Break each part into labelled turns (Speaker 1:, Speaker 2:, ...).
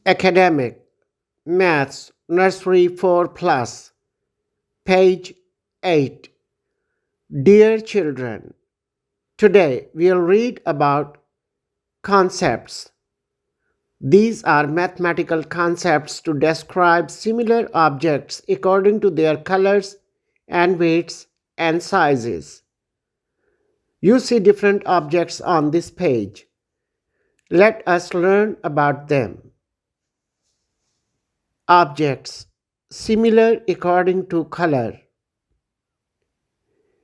Speaker 1: Academic, Maths, Nursery 4 Plus, page 8. Dear children, today we'll read about concepts. These are mathematical concepts to describe similar objects according to their colors and weights and sizes. You see different objects on this page. Let us learn about them. Objects similar according to color.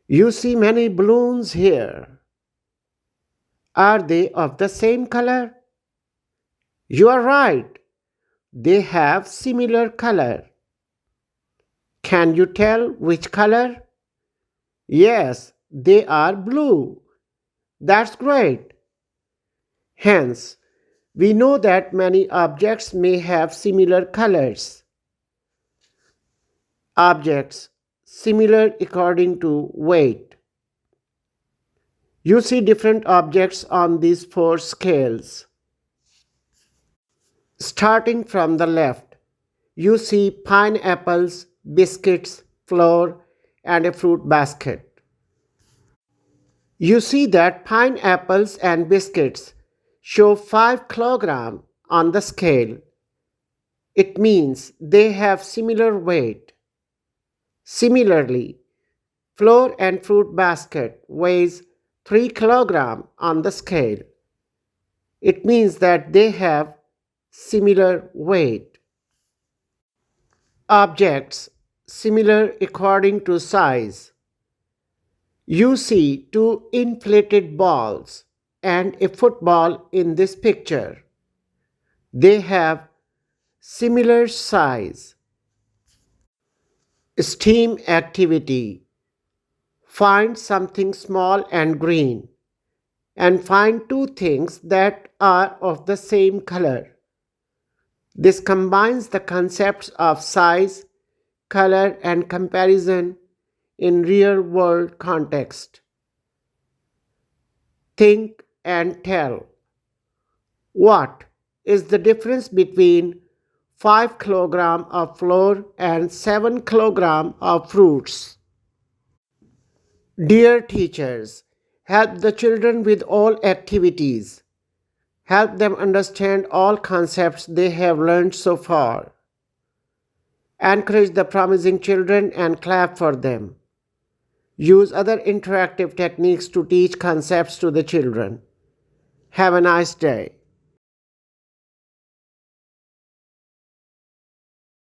Speaker 1: You see many balloons here. Are they of the same color? You are right. They have similar color. Can you tell which color? Yes, they are blue. That's great. Hence, we know that many objects may have similar colors. Objects similar according to weight. You see different objects on these 4 scales. Starting from the left, you see pineapples, biscuits, flour, and a fruit basket. You see that pineapples and biscuits show 5 kilograms on the scale. It means they have similar weight. Similarly, flour and fruit basket weighs 3 kilograms on the scale. It means that they have similar weight. Objects similar according to size. You see 2 inflated balls and a football in this picture. They have similar size. STEAM activity. Find something small and green and find 2 things that are of the same color. This combines the concepts of size, color, and comparison in real-world context. Think and tell. What is the difference between 5 kilograms of flour and 7 kilograms of fruits? Dear teachers, help the children with all activities. Help them understand all concepts they have learned so far. Encourage the promising children and clap for them. Use other interactive techniques to teach concepts to the children. Have a nice day.